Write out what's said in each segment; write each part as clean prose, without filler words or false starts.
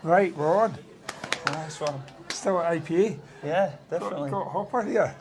Right, we're on. Nice one. Still at IPA. Yeah, definitely. Got Hopper here.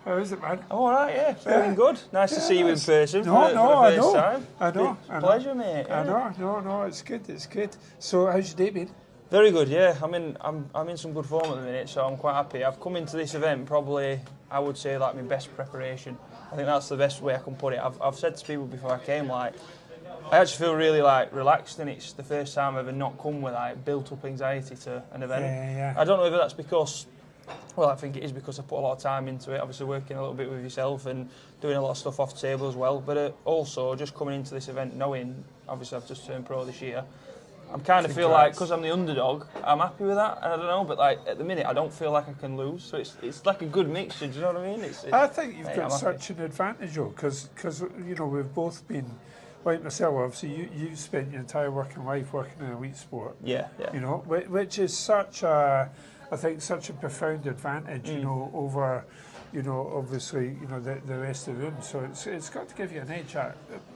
How is it, man? I'm all right, yeah. Feeling good. Nice to see you in person for the first time. I know. Pleasure, mate. Yeah. I know. No, it's good. So, how's your day been? Very good, yeah. I'm in some good form at the minute, so I'm quite happy. I've come into this event probably, I would say, like my best preparation. I think that's the best way I can put it. I've said to people before I came, like, I actually feel really like relaxed, and it's the first time I've ever not come with like built up anxiety to an event. Yeah. I don't know whether that's because, well, I think it is because I put a lot of time into it. Obviously, working a little bit with yourself and doing a lot of stuff off the table as well. But also just coming into this event knowing, obviously, I've just turned pro this year. I'm kind of feel like, because I'm the underdog, I'm happy with that. And I don't know, but like at the minute, I don't feel like I can lose. So it's like a good mixture. Do you know what I mean? I think you've got such an advantage, though, because you know we've both been. Like myself, obviously, you've spent your entire working life working in elite sport. Yeah. You know, which is such a profound advantage, you know, over, you know, obviously, you know, the rest of the room. So it's got to give you an edge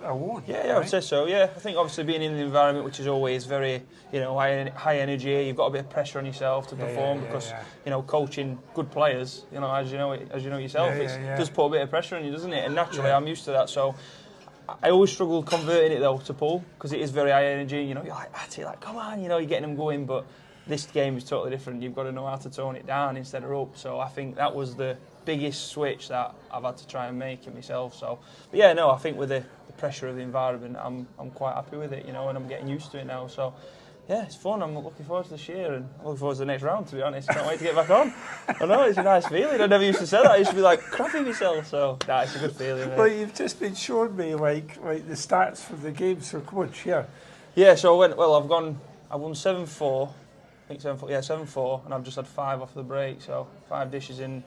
alone. Yeah, right? I would say so. Yeah, I think obviously being in the environment, which is always very, you know, high energy, you've got a bit of pressure on yourself to perform because you know, coaching good players, you know, as you know yourself, it does put a bit of pressure on you, doesn't it? And naturally, I'm used to that, so. I always struggle converting it though to pull because it is very high energy. You know, you're like at it, like come on, you know, you're getting them going. But this game is totally different. You've got to know how to tone it down instead of up. So I think that was the biggest switch that I've had to try and make it myself. So, but yeah, no, I think with the pressure of the environment, I'm quite happy with it. You know, and I'm getting used to it now. So. Yeah, it's fun. I'm looking forward to this year and looking forward to the next round, to be honest. Can't wait to get back on. I know, it's a nice feeling. I never used to say that. I used to be like crapping myself, so it's a good feeling. Mate. Well, you've just been showing me like the stats for the game, so come on, share. Yeah, so I've won 7-4, I think 7-4, 7-4, and I've just had 5 off the break, so 5 dishes in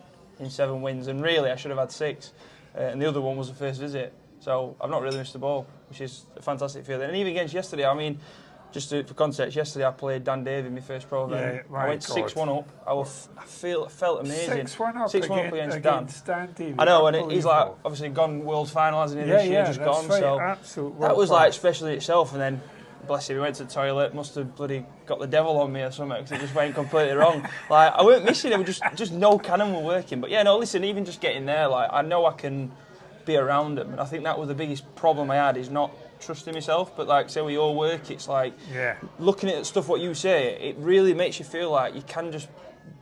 7 wins, and really I should have had 6, and the other one was the first visit, so I've not really missed the ball, which is a fantastic feeling. And even against yesterday, I mean, just for context, yesterday I played Dan Davey in my first pro event. I went 6-1 up. I felt amazing. 6-1 up against Dan Davey. I know, and he's like obviously gone world final, hasn't he? This year, just gone. Right, so that was like special in itself. And then, bless him, he went to the toilet. Must have bloody got the devil on me or something because it just went completely wrong. Like I weren't missing it. Just no cannon were working. But yeah, no, listen, even just getting there, like I know I can be around him, and I think that was the biggest problem I had is not trusting myself. But like say with your work, it's like looking at stuff what you say, it really makes you feel like you can just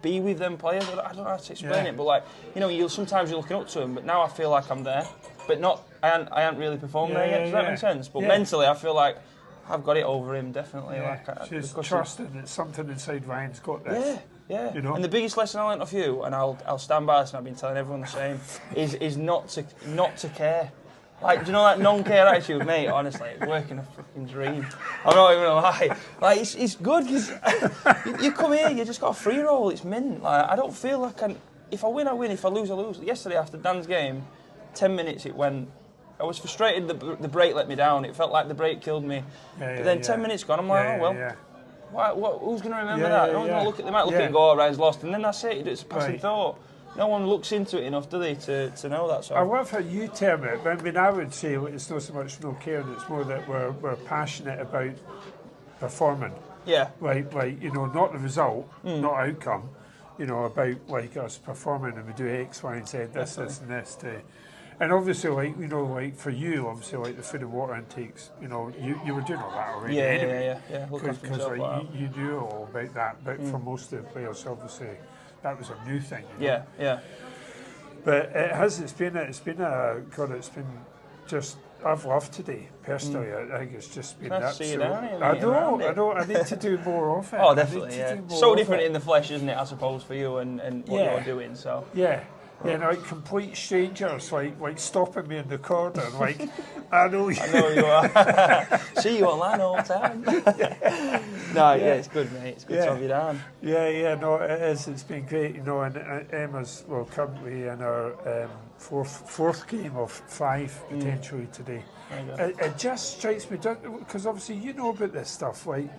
be with them players. I don't know how to explain it, but like you know, sometimes you're looking up to them, but now I feel like I'm there, but not. I ain't really performed there yet. Does that make sense? But mentally, I feel like I've got it over him definitely. Just trusting that something inside Ryan's got this. Yeah. You know? And the biggest lesson I learnt off you, and I'll stand by this, and I've been telling everyone the same, is not to care. Like, do you know that non-care attitude, mate? Honestly, it's working a freaking dream. I'm not even gonna lie. Like, it's good because you come here, you just got a free roll. It's mint. Like, I don't feel like if I win, I win. If I lose, I lose. Yesterday after Dan's game, 10 minutes it went. I was frustrated. The break let me down. It felt like the break killed me. But then 10 minutes gone, I'm like, who's going to remember that? No one's going to look at. They might look at it and go, "Oh, Ryan's lost," and then that's it. It's a passing thought. No one looks into it enough, do they, to know that? So. I love how you term it. I mean, I would say it's not so much no care, it's more that we're passionate about performing. Yeah. Like you know, not the result, not outcome. You know, about like us performing and we do X, Y, and Z, this, and this. And obviously, like you know, like for you, obviously, like the food and water intakes. You know, you were doing all that already. Yeah. Because like, you knew all about that, but for most of the players, obviously. That was a new thing. You know? Yeah. But it's been just, I've loved today, personally. I think it's just been absolutely. I know, I need to do more of it. Oh, definitely, So different in the flesh, isn't it, I suppose, for you and what you're doing, so. Yeah. Yeah, like complete strangers, like stopping me in the corner, like, I know you. I know you are. See you online all the time. It's good, mate. It's good to have you down. Yeah, no, it is. It's been great, you know, and Emma's, currently in our fourth game of 5, potentially, today. It just strikes me, because obviously you know about this stuff, like,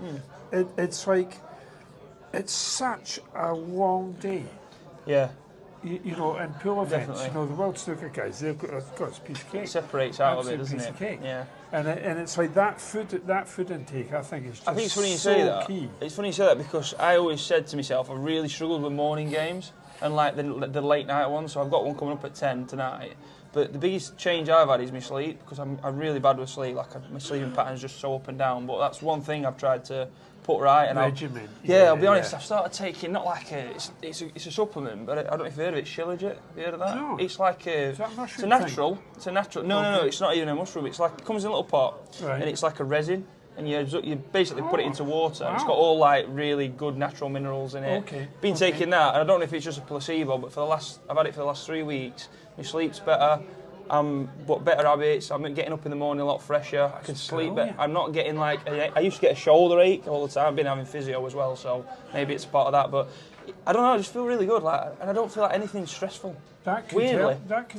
it's like, it's such a long day. Yeah. you know, in pool events, you know, the World Snooker guys, they've got a piece of cake. It separates out of it, doesn't piece it? Of cake. Yeah. And it's like that food intake, I think, is just I think it's funny you so say that. key. It's funny you say that because I always said to myself, I really struggled with morning games and like the late night ones. So I've got one coming up at 10 tonight. But the biggest change I've had is my sleep, because I'm really bad with sleep. Like my sleeping pattern's just so up and down. But that's one thing I've tried to put right. And regimen. I'll be honest. I've started taking not like it's a supplement, but I don't know if you've heard of it. Shilajit. Have you heard of that? No. It's like Is that it's a natural. thing? It's a natural. No. It's not even a mushroom. It's like it comes in a little pot, right. and it's like a resin. And you basically put it into water. Wow. It's got all like really good natural minerals in it. Okay. Been taking that, and I don't know if it's just a placebo, but I've had it for the last 3 weeks. My sleep's better. But better habits. I'm getting up in the morning a lot fresher. I can sleep better. I'm not getting like I used to get a shoulder ache all the time. I've been having physio as well, so maybe it's a part of that. But I don't know. I just feel really good, like, and I don't feel like anything's stressful. That could Weirdly,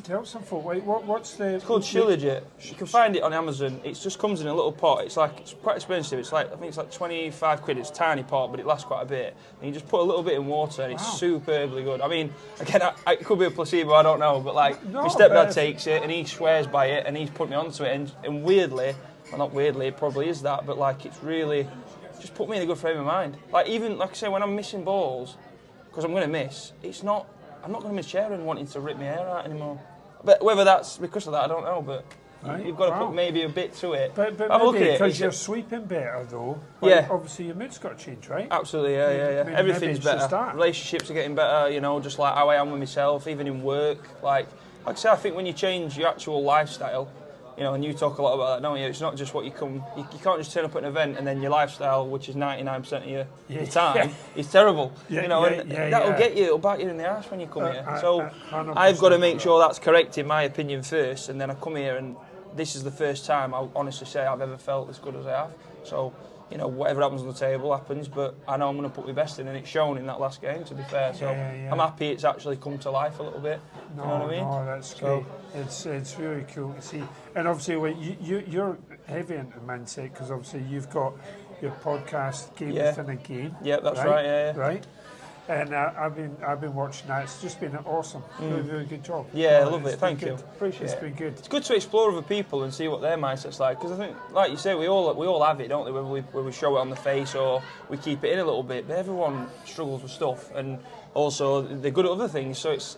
help some folk. Wait, what's the? It's called Shilajit. You can find it on Amazon. It just comes in a little pot. It's quite expensive. It's like I think it's like 25 quid. It's a tiny pot, but it lasts quite a bit. And you just put a little bit in water, and it's superbly good. I mean, again, it could be a placebo. I don't know, but like my stepdad takes it, and he swears by it, and he's put me onto it. And weirdly, well, not weirdly, it probably is that, but like it's really just put me in a good frame of mind. Like even like I say, when I'm missing balls, because I'm going to miss, I'm not going to miss Sharon wanting to rip my hair out anymore. But whether that's because of that, I don't know. But you've got to put maybe a bit to it. But have a look at it. Because you're sweeping better, though. Like, obviously, your mood's got to change, right? Absolutely, yeah. Everything's better. Relationships are getting better. You know, just like how I am with myself, even in work. Like I say, I think when you change your actual lifestyle, you know, and you talk a lot about that, don't you? It's not just what you can't just turn up at an event and then your lifestyle, which is 99% of your time, is terrible. That'll get you, it'll bite you in the arse when you come here. So I've got to make sure that's correct, in my opinion, first, and then I come here, and this is the first time I'll honestly say I've ever felt as good as I have. So, you know, whatever happens on the table happens, but I know I'm going to put my best in, and it's shown in that last game, to be fair. So I'm happy it's actually come to life a little bit. You know what I mean? No, that's great. It's really cool to see. And obviously, you're heavy into mindset, because obviously you've got your podcast, Game Within a Game. Yeah, that's right. Right. And I've been watching that. It's just been awesome. Really good job. Yeah, I love it. Thank you. Appreciate it. It's been good. It's good to explore other people and see what their mindset's like. Because I think, like you say, we all have it, don't we? Whether we show it on the face or we keep it in a little bit. But everyone struggles with stuff, and also they're good at other things. So it's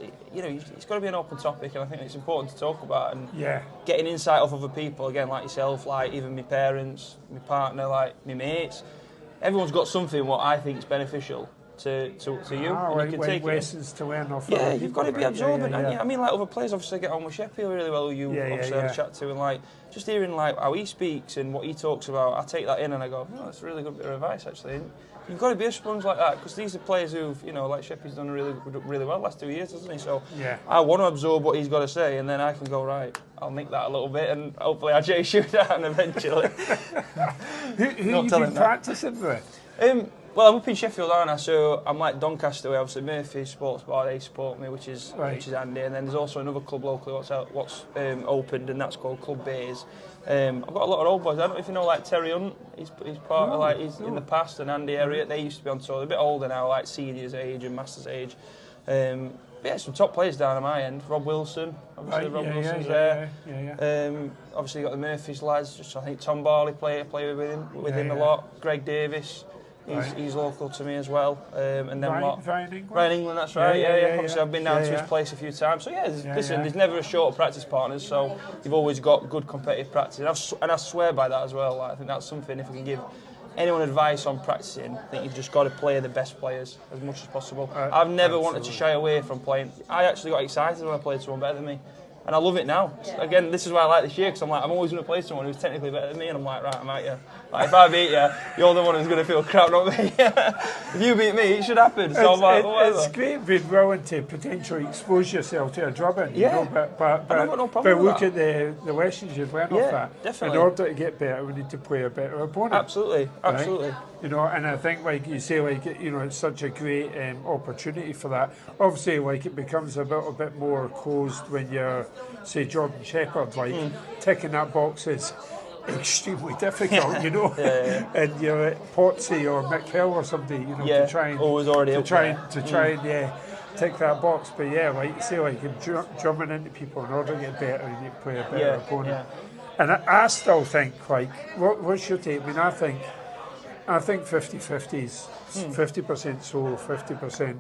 got to be an open topic, and I think it's important to talk about and getting insight off other people. Again, like yourself, like even my parents, my partner, like my mates. Everyone's got something what I think is beneficial to you. And you can take lessons to learn off. Yeah, you've got to be absorbent. I mean, like other players, obviously, I get on with Sheffield really well. Who you obviously had a chat to, and like just hearing like how he speaks and what he talks about, I take that in and I go, oh, that's a really good bit of advice actually. And you've got to be a sponge like that, because these are players who've, you know, like Sheffield's done really well the last 2 years, hasn't he? So I want to absorb what he's got to say, and then I can go, right, I'll nick that a little bit, and hopefully I chase you down eventually. Who you been practicing with? Well, I'm up in Sheffield, aren't I? So I'm like Doncaster way. Obviously, Murphy's Sports Bar, they support me, which is handy. And then there's also another club locally what's opened, and that's called Club Bays. I've got a lot of old boys. I don't know if you know, like Terry Hunt. He's part of like in the past, and Andy Elliott. They used to be on tour. They're a bit older now, like seniors age and masters age. But some top players down at my end. Rob Wilson, obviously. Rob Wilson's there. Obviously, you got the Murphy's lads. Just I think Tom Barley play with him a lot. Greg Davis. He's local to me as well. And then Ryan England, that's right. Obviously, I've been down to his place a few times. So there's never a short of practice partners. So you've always got good competitive practice. And I swear by that as well. Like, I think that's something, if I can give anyone advice on practicing, I think you've just got to play the best players as much as possible. I've never wanted to shy away from playing. I actually got excited when I played someone better than me. And I love it now. Again, this is why I like this year, because I'm always going to play someone who's technically better than me, and I'm like, right, I'm out you. Like, if I beat you, you're the one who's going to feel crap, not me. If you beat me, it should happen. So I'm like, whatever. It's great being willing to potentially expose yourself to a drubbing, you know, but look at the lessons you've learned off that. Definitely. In order to get better, we need to play a better opponent. Absolutely. You know, and I think, like you say, like, you know, it's such a great opportunity for that. Obviously, like, it becomes a little bit more closed when you're, say, Jordan Shepherd, like, ticking that box is extremely difficult, you know. And you're at Potsy or Mick Hill or somebody, you know, to try and always already to try and tick that box. But yeah, like you say, like you're jumping into people in order to get better, and you play a better opponent. Yeah. And I still think, like, what's your take? I mean, I think 50-50s, 50% solo, 50%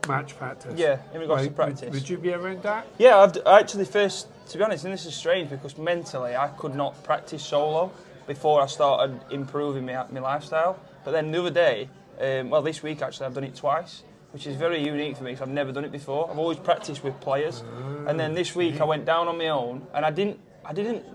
match practice. Yeah, in regards to practice. Would you be around that? Yeah, I actually first, to be honest, and this is strange because mentally I could not practice solo before I started improving my lifestyle. But then the other day, this week actually, I've done it twice, which is very unique for me because I've never done it before. I've always practiced with players. And then this week I went down on my own and I didn't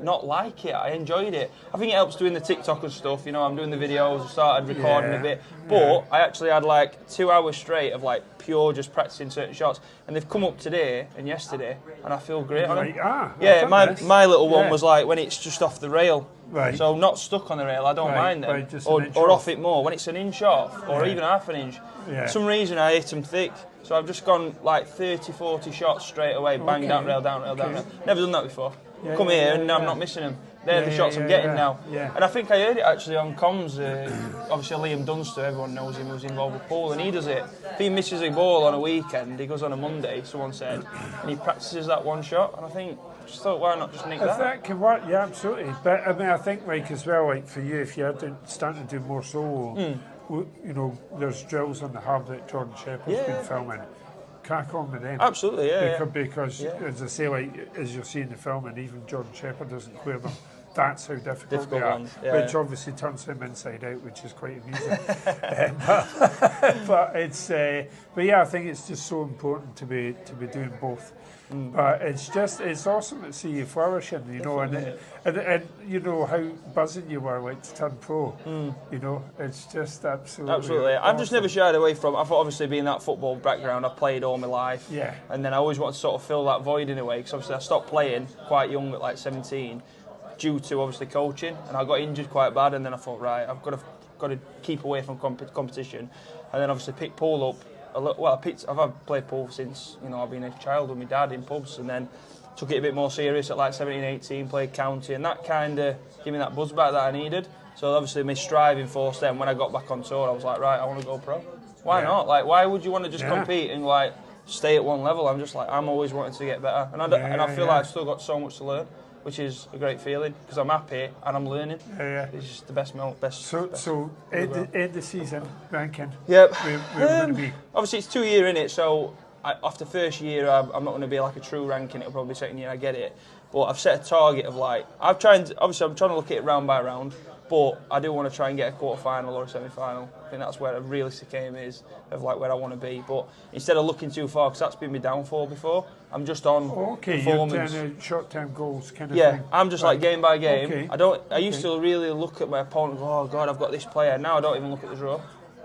not like it. I enjoyed it. I think it helps doing the TikTok and stuff. You know, I'm doing the videos. I started recording a bit, but I actually had like 2 hours straight of like pure just practicing certain shots. And they've come up today and yesterday, and I feel great on them. My little one was like when it's just off the rail. Right. So not stuck on the rail. I don't mind them. Or off it more when it's an inch off, or even half an inch. Yeah. For some reason I hit them thick. So I've just gone like 30, 40 shots straight away, bang, down rail, down rail, down rail. Never done that before. Come here and I'm not missing them. They're the shots I'm getting now. Yeah. And I think I heard it actually on comms. Obviously Liam Dunster, everyone knows him, who's involved with pool, and he does it. If he misses a ball on a weekend, he goes on a Monday, someone said, and he practices that one shot. And I just thought, why not just nick that? If that can work, yeah, absolutely. But I mean, I think, like, as well, like for you, if you're starting to do more solo, you know, there's drills on the hub that Jordan Shepherd's been filming. Crack on with them. Absolutely, because as I say, like as you'll see in the film, and even Jordan Shepherd doesn't clear them. That's how difficult they are, which obviously turns him inside out, which is quite amusing. But I think it's just so important to be doing both. But it's awesome to see you flourishing, you know, and you know how buzzing you were like to turn pro. You know, it's just absolutely. Awesome. I've just never shied away from. I've obviously been that football background. I've played all my life. Yeah. And then I always wanted to sort of fill that void in a way because obviously I stopped playing quite young at like 17, due to obviously coaching, and I got injured quite bad. And then I thought, right, I've got to keep away from competition, and then obviously pick pool up. I've played pool since, you know, I've been a child with my dad in pubs, and then took it a bit more serious at like 17, 18, played county, and that kind of gave me that buzz back that I needed. So obviously my striving force then, when I got back on tour, I was like, right, I want to go pro. Why not? Like, why would you want to just compete and like stay at one level? I'm just like, I'm always wanting to get better, and I feel like I've still got so much to learn, which is a great feeling because I'm happy and I'm learning. It's just the best. So end the season ranking. Yep. Where we're going to be. Obviously, it's 2 year in it, so after first year, I'm not going to be like a true ranking. It'll probably be second year. I get it, but I've set a target of like I'm trying to look at it round by round. But I do want to try and get a quarter-final or a semi-final. I think that's where a realistic aim is of like where I want to be. But instead of looking too far, because that's been my downfall before, I'm just on performance. You're short-term goals kind of thing. Yeah, I'm just like game by game. I used to really look at my opponent and go, oh God, I've got this player. Now I don't even look at the draw.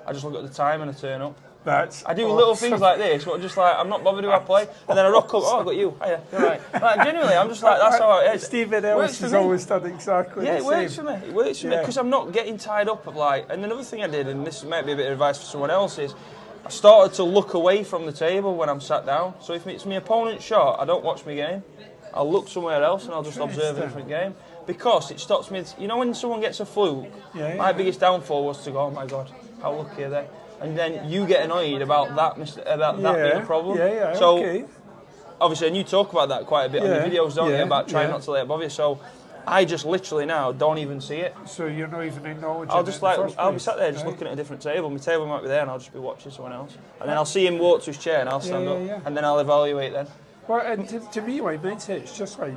I just look at the time and I turn up. I do little things like this, but just like I'm not bothered who I play, and then I rock up. Oh, I got you. Hiya, you're right. Like genuinely, I'm just like that's how it is. Stephen Ellis has always done exactly the same. It works for me. It works for me because I'm not getting tied up of like. And another thing I did, and this might be a bit of advice for someone else, is I started to look away from the table when I'm sat down. So if it's my opponent's shot, I don't watch my game. I'll look somewhere else and I'll just observe a different game because it stops me. You know when someone gets a fluke, my biggest downfall was to go, oh my God, how lucky are they? And then you get annoyed about that being a problem. So obviously, and you talk about that quite a bit on your videos, don't you? About trying not to lay it above you. So I just literally now don't even see it. So you're not even acknowledging I'll be sat there just looking at a different table. My table might be there, and I'll just be watching someone else. And then I'll see him walk to his chair, and I'll stand up, and then I'll evaluate then. Well, and to me, my mindset is just like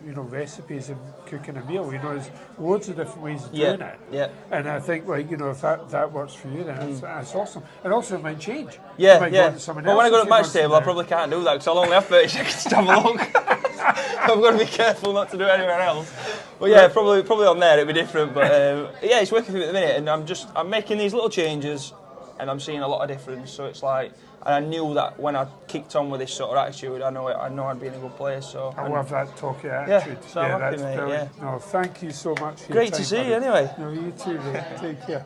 you know, recipes and cooking a meal. You know, there's loads of different ways of doing it. Yeah. And I think, like, you know, if that works for you, then that's awesome. And also, it might change. Yeah. Well, when I go to the match table, I probably can't do that because I'll only have 30 seconds to have a look. I've got to be careful not to do it anywhere else. But yeah, probably on there it'd be different. But yeah, it's working for me at the minute, and I'm making these little changes, and I'm seeing a lot of difference. So it's like. And I knew that when I kicked on with this sort of attitude, I know I'd be in a good place. So I love that talky attitude. So I'm happy, mate. No, thank you so much. For Great to see you, anyway. No, you too, mate. Take care.